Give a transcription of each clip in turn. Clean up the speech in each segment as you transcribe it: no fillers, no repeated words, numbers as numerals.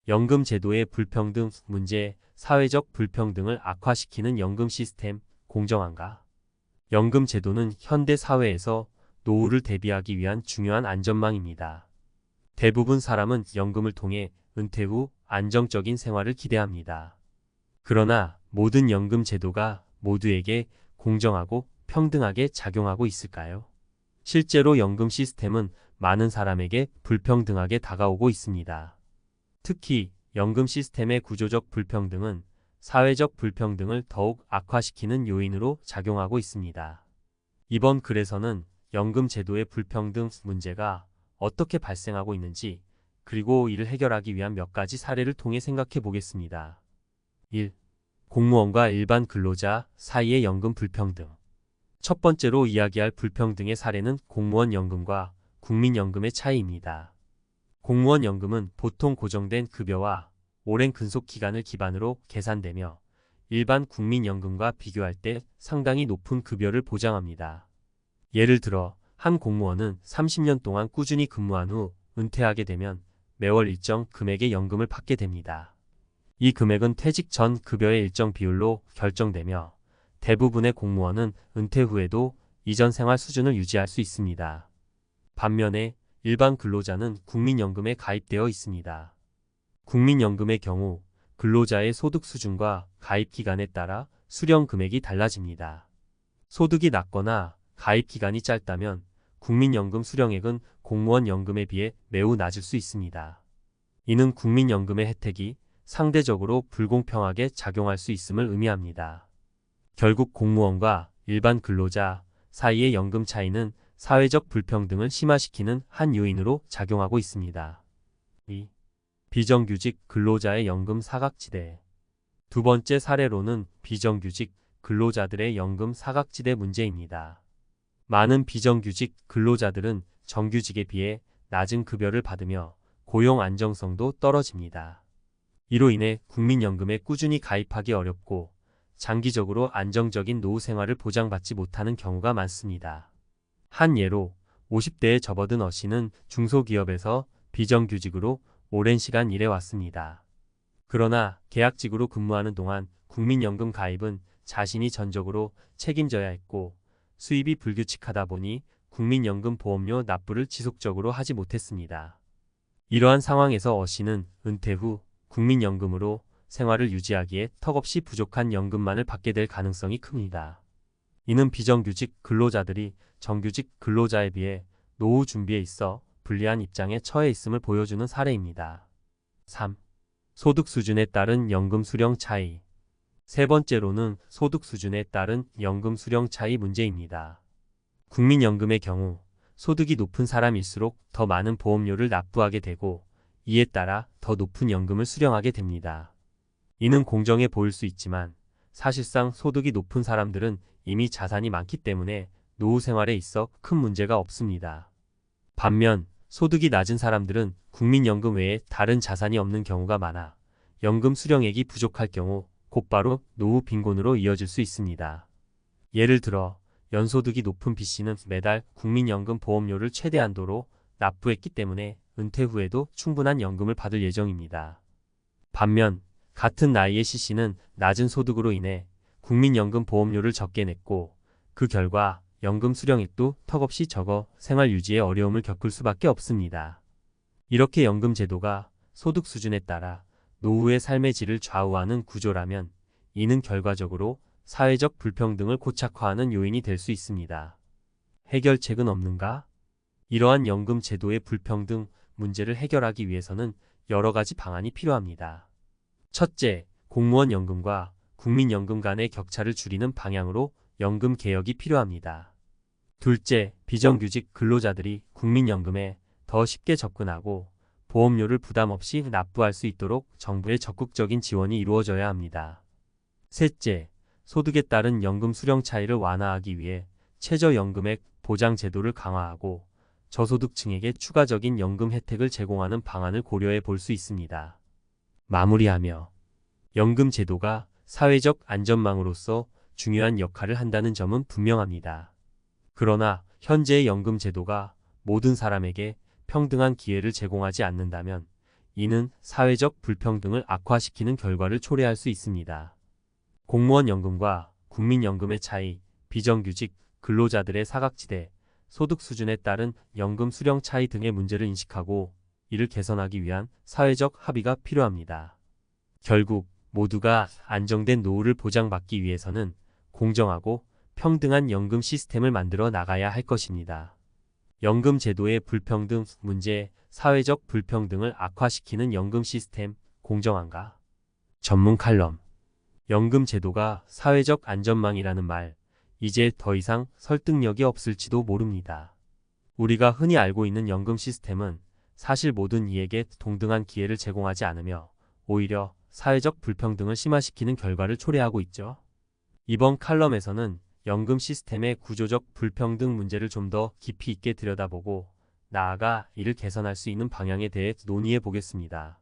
연금 제도의 불평등 문제, 사회적 불평등을 악화시키는 연금 시스템, 공정한가? 연금 제도는 현대 사회에서 노후를 대비하기 위한 중요한 안전망입니다. 대부분 사람은 연금을 통해 은퇴 후 안정적인 생활을 기대합니다. 그러나 모든 연금 제도가 모두에게 공정하고 평등하게 작용하고 있을까요? 실제로 연금 시스템은 많은 사람에게 불평등하게 다가오고 있습니다. 특히 연금 시스템의 구조적 불평등은 사회적 불평등을 더욱 악화시키는 요인으로 작용하고 있습니다. 이번 글에서는 연금 제도의 불평등 문제가 어떻게 발생하고 있는지, 그리고 이를 해결하기 위한 몇 가지 사례를 통해 생각해 보겠습니다. 1. 공무원과 일반 근로자 사이의 연금 불평등. 첫 번째로 이야기할 불평등의 사례는 공무원 연금과 국민연금의 차이입니다. 공무원 연금은 보통 고정된 급여와 오랜 근속 기간을 기반으로 계산되며 일반 국민연금과 비교할 때 상당히 높은 급여를 보장합니다. 예를 들어 한 공무원은 30년 동안 꾸준히 근무한 후 은퇴하게 되면 매월 일정 금액의 연금을 받게 됩니다. 이 금액은 퇴직 전 급여의 일정 비율로 결정되며 대부분의 공무원은 은퇴 후에도 이전 생활 수준을 유지할 수 있습니다. 반면에 일반 근로자는 국민연금에 가입되어 있습니다. 국민연금의 경우 근로자의 소득 수준과 가입 기간에 따라 수령 금액이 달라집니다. 소득이 낮거나 가입 기간이 짧다면 국민연금 수령액은 공무원 연금에 비해 매우 낮을 수 있습니다. 이는 국민연금의 혜택이 상대적으로 불공평하게 작용할 수 있음을 의미합니다. 결국 공무원과 일반 근로자 사이의 연금 차이는 사회적 불평등을 심화시키는 한 요인으로 작용하고 있습니다. 2. 비정규직 근로자의 연금 사각지대. 두 번째 사례로는 비정규직 근로자들의 연금 사각지대 문제입니다. 많은 비정규직 근로자들은 정규직에 비해 낮은 급여를 받으며 고용 안정성도 떨어집니다. 이로 인해 국민연금에 꾸준히 가입하기 어렵고 장기적으로 안정적인 노후 생활을 보장받지 못하는 경우가 많습니다. 한 예로 50대에 접어든 어씨는 중소기업에서 비정규직으로 오랜 시간 일해왔습니다. 그러나 계약직으로 근무하는 동안 국민연금 가입은 자신이 전적으로 책임져야 했고 수입이 불규칙하다 보니 국민연금 보험료 납부를 지속적으로 하지 못했습니다. 이러한 상황에서 어씨는 은퇴 후 국민연금으로 생활을 유지하기에 턱없이 부족한 연금만을 받게 될 가능성이 큽니다. 이는 비정규직 근로자들이 정규직 근로자에 비해 노후 준비에 있어 불리한 입장에 처해 있음을 보여주는 사례입니다. 3. 소득 수준에 따른 연금 수령 차이. 세 번째로는 소득 수준에 따른 연금 수령 차이 문제입니다. 국민연금의 경우 소득이 높은 사람일수록 더 많은 보험료를 납부하게 되고 이에 따라 더 높은 연금을 수령하게 됩니다. 이는 공정해 보일 수 있지만 사실상 소득이 높은 사람들은 이미 자산이 많기 때문에 노후 생활에 있어 큰 문제가 없습니다. 반면 소득이 낮은 사람들은 국민연금 외에 다른 자산이 없는 경우가 많아 연금 수령액이 부족할 경우 곧바로 노후 빈곤으로 이어질 수 있습니다. 예를 들어 연소득이 높은 B씨는 매달 국민연금 보험료를 최대한도로 납부했기 때문에 은퇴 후에도 충분한 연금을 받을 예정입니다. 반면 같은 나이의 C씨는 낮은 소득으로 인해 국민연금 보험료를 적게 냈고 그 결과 연금 수령액도 턱없이 적어 생활 유지에 어려움을 겪을 수밖에 없습니다. 이렇게 연금 제도가 소득 수준에 따라 노후의 삶의 질을 좌우하는 구조라면 이는 결과적으로 사회적 불평등을 고착화하는 요인이 될 수 있습니다. 해결책은 없는가? 이러한 연금 제도의 불평등 문제를 해결하기 위해서는 여러 가지 방안이 필요합니다. 첫째, 공무원 연금과 국민연금 간의 격차를 줄이는 방향으로 연금 개혁이 필요합니다. 둘째, 비정규직 근로자들이 국민연금에 더 쉽게 접근하고 보험료를 부담 없이 납부할 수 있도록 정부의 적극적인 지원이 이루어져야 합니다. 셋째, 소득에 따른 연금 수령 차이를 완화하기 위해 최저연금액 보장 제도를 강화하고 저소득층에게 추가적인 연금 혜택을 제공하는 방안을 고려해 볼 수 있습니다. 마무리하며 연금 제도가 사회적 안전망으로서 중요한 역할을 한다는 점은 분명합니다. 그러나 현재의 연금 제도가 모든 사람에게 평등한 기회를 제공하지 않는다면 이는 사회적 불평등을 악화시키는 결과를 초래할 수 있습니다. 공무원 연금과 국민연금의 차이, 비정규직 근로자들의 사각지대, 소득 수준에 따른 연금 수령 차이 등의 문제를 인식하고 이를 개선하기 위한 사회적 합의가 필요합니다. 결국 모두가 안정된 노후를 보장받기 위해서는 공정하고 평등한 연금 시스템을 만들어 나가야 할 것입니다. 연금 제도의 불평등 문제, 사회적 불평등을 악화시키는 연금 시스템, 공정한가? 전문 칼럼. 연금 제도가 사회적 안전망이라는 말, 이제 더 이상 설득력이 없을지도 모릅니다. 우리가 흔히 알고 있는 연금 시스템은 사실 모든 이에게 동등한 기회를 제공하지 않으며 오히려 사회적 불평등을 심화시키는 결과를 초래하고 있죠. 이번 칼럼에서는 연금 시스템의 구조적 불평등 문제를 좀 더 깊이 있게 들여다보고 나아가 이를 개선할 수 있는 방향에 대해 논의해 보겠습니다.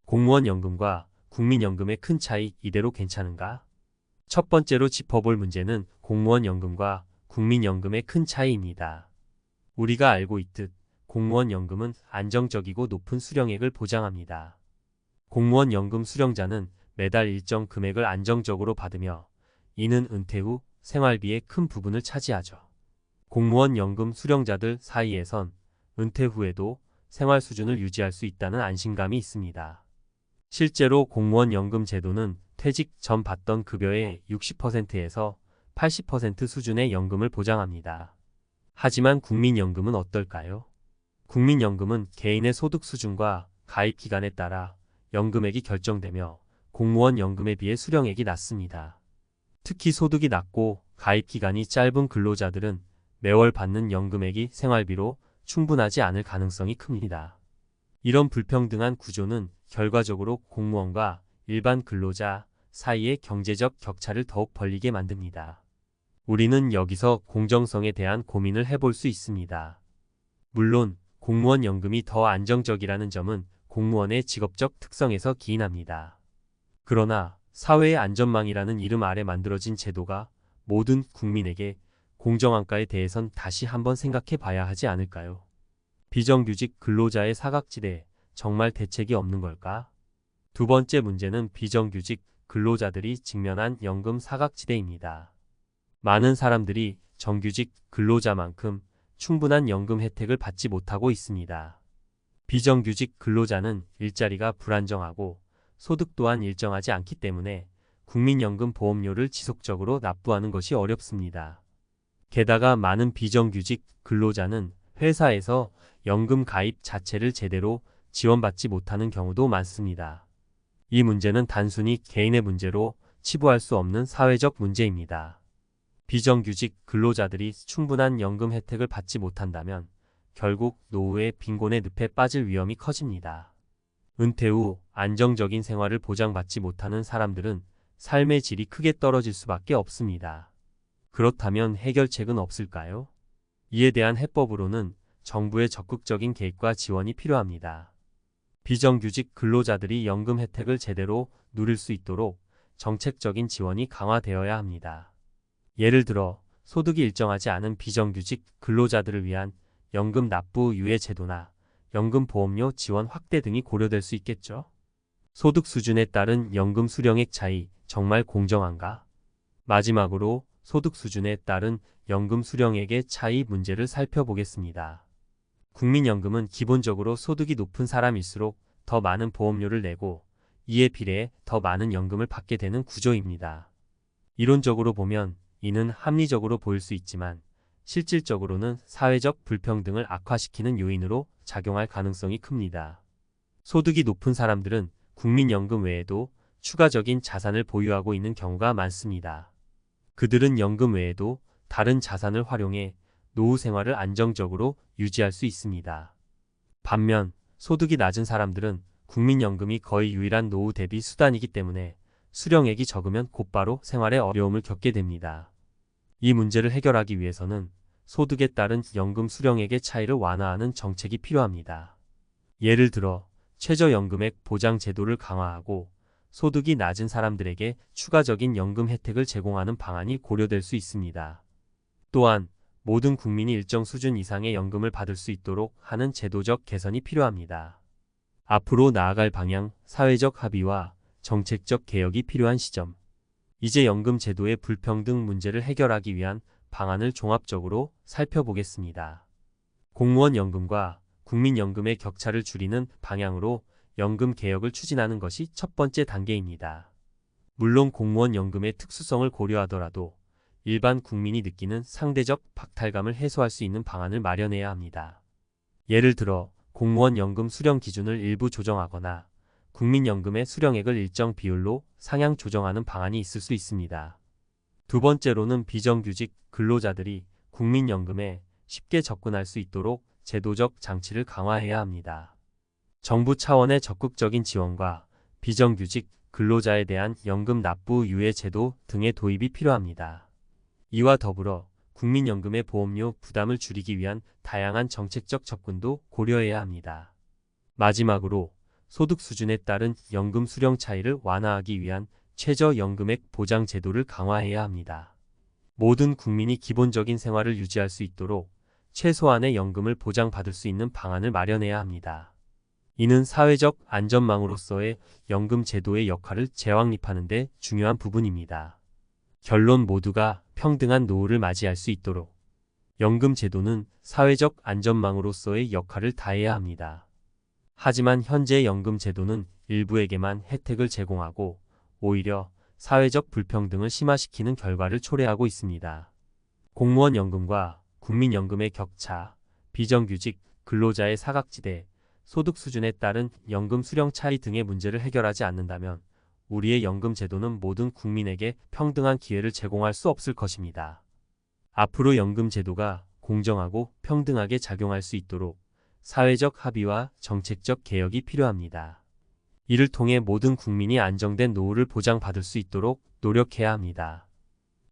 공무원 연금과 국민연금의 큰 차이 이대로 괜찮은가? 첫 번째로 짚어볼 문제는 공무원 연금과 국민연금의 큰 차이입니다. 우리가 알고 있듯 공무원 연금은 안정적이고 높은 수령액을 보장합니다. 공무원 연금 수령자는 매달 일정 금액을 안정적으로 받으며 이는 은퇴 후 생활비의 큰 부분을 차지하죠. 공무원 연금 수령자들 사이에선 은퇴 후에도 생활 수준을 유지할 수 있다는 안심감이 있습니다. 실제로 공무원 연금 제도는 퇴직 전 받던 급여의 60%에서 80% 수준의 연금을 보장합니다. 하지만 국민연금은 어떨까요? 국민연금은 개인의 소득 수준과 가입 기간에 따라 연금액이 결정되며 공무원 연금에 비해 수령액이 낮습니다. 특히 소득이 낮고 가입 기간이 짧은 근로자들은 매월 받는 연금액이 생활비로 충분하지 않을 가능성이 큽니다. 이런 불평등한 구조는 결과적으로 공무원과 일반 근로자 사이의 경제적 격차를 더욱 벌리게 만듭니다. 우리는 여기서 공정성에 대한 고민을 해볼 수 있습니다. 물론 공무원 연금이 더 안정적이라는 점은 공무원의 직업적 특성에서 기인합니다. 그러나 사회의 안전망이라는 이름 아래 만들어진 제도가 모든 국민에게 공정한가에 대해선 다시 한번 생각해 봐야 하지 않을까요? 비정규직 근로자의 사각지대, 정말 대책이 없는 걸까? 두 번째 문제는 비정규직 근로자들이 직면한 연금 사각지대입니다. 많은 사람들이 정규직 근로자만큼 충분한 연금 혜택을 받지 못하고 있습니다. 비정규직 근로자는 일자리가 불안정하고 소득 또한 일정하지 않기 때문에 국민연금 보험료를 지속적으로 납부하는 것이 어렵습니다. 게다가 많은 비정규직 근로자는 회사에서 연금 가입 자체를 제대로 지원받지 못하는 경우도 많습니다. 이 문제는 단순히 개인의 문제로 치부할 수 없는 사회적 문제입니다. 비정규직 근로자들이 충분한 연금 혜택을 받지 못한다면 결국 노후의 빈곤의 늪에 빠질 위험이 커집니다. 은퇴 후 안정적인 생활을 보장받지 못하는 사람들은 삶의 질이 크게 떨어질 수밖에 없습니다. 그렇다면 해결책은 없을까요? 이에 대한 해법으로는 정부의 적극적인 개입과 지원이 필요합니다. 비정규직 근로자들이 연금 혜택을 제대로 누릴 수 있도록 정책적인 지원이 강화되어야 합니다. 예를 들어 소득이 일정하지 않은 비정규직 근로자들을 위한 연금 납부 유예 제도나 연금 보험료 지원 확대 등이 고려될 수 있겠죠. 소득 수준에 따른 연금 수령액 차이, 정말 공정한가? 마지막으로 소득 수준에 따른 연금 수령액의 차이 문제를 살펴보겠습니다. 국민연금은 기본적으로 소득이 높은 사람일수록 더 많은 보험료를 내고 이에 비례해 더 많은 연금을 받게 되는 구조입니다. 이론적으로 보면 이는 합리적으로 보일 수 있지만 실질적으로는 사회적 불평등을 악화시키는 요인으로 작용할 가능성이 큽니다. 소득이 높은 사람들은 국민연금 외에도 추가적인 자산을 보유하고 있는 경우가 많습니다. 그들은 연금 외에도 다른 자산을 활용해 노후 생활을 안정적으로 유지할 수 있습니다. 반면 소득이 낮은 사람들은 국민연금이 거의 유일한 노후 대비 수단이기 때문에 수령액이 적으면 곧바로 생활에 어려움을 겪게 됩니다. 이 문제를 해결하기 위해서는 소득에 따른 연금 수령액의 차이를 완화하는 정책이 필요합니다. 예를 들어 최저연금액 보장 제도를 강화하고 소득이 낮은 사람들에게 추가적인 연금 혜택을 제공하는 방안이 고려될 수 있습니다. 또한 모든 국민이 일정 수준 이상의 연금을 받을 수 있도록 하는 제도적 개선이 필요합니다. 앞으로 나아갈 방향, 사회적 합의와 정책적 개혁이 필요한 시점. 이제 연금 제도의 불평등 문제를 해결하기 위한 방안을 종합적으로 살펴보겠습니다. 공무원 연금과 국민연금의 격차를 줄이는 방향으로 연금 개혁을 추진하는 것이 첫 번째 단계입니다. 물론 공무원 연금의 특수성을 고려하더라도 일반 국민이 느끼는 상대적 박탈감을 해소할 수 있는 방안을 마련해야 합니다. 예를 들어 공무원 연금 수령 기준을 일부 조정하거나 국민연금의 수령액을 일정 비율로 상향 조정하는 방안이 있을 수 있습니다. 두 번째로는 비정규직 근로자들이 국민연금에 쉽게 접근할 수 있도록 제도적 장치를 강화해야 합니다. 정부 차원의 적극적인 지원과 비정규직 근로자에 대한 연금 납부 유예 제도 등의 도입이 필요합니다. 이와 더불어 국민연금의 보험료 부담을 줄이기 위한 다양한 정책적 접근도 고려해야 합니다. 마지막으로 소득 수준에 따른 연금 수령 차이를 완화하기 위한 최저연금액 보장 제도를 강화해야 합니다. 모든 국민이 기본적인 생활을 유지할 수 있도록 최소한의 연금을 보장받을 수 있는 방안을 마련해야 합니다. 이는 사회적 안전망으로서의 연금 제도의 역할을 재확립하는 데 중요한 부분입니다. 결론 모두가 평등한 노후를 맞이할 수 있도록 연금 제도는 사회적 안전망으로서의 역할을 다해야 합니다. 하지만 현재 연금 제도는 일부에게만 혜택을 제공하고 오히려 사회적 불평등을 심화시키는 결과를 초래하고 있습니다. 공무원 연금과 국민연금의 격차, 비정규직 근로자의 사각지대, 소득 수준에 따른 연금 수령 차이 등의 문제를 해결하지 않는다면 우리의 연금 제도는 모든 국민에게 평등한 기회를 제공할 수 없을 것입니다. 앞으로 연금 제도가 공정하고 평등하게 작용할 수 있도록 사회적 합의와 정책적 개혁이 필요합니다. 이를 통해 모든 국민이 안정된 노후를 보장받을 수 있도록 노력해야 합니다.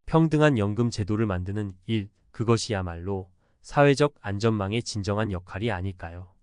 평등한 연금 제도를 만드는 일, 그것이야말로 사회적 안전망의 진정한 역할이 아닐까요?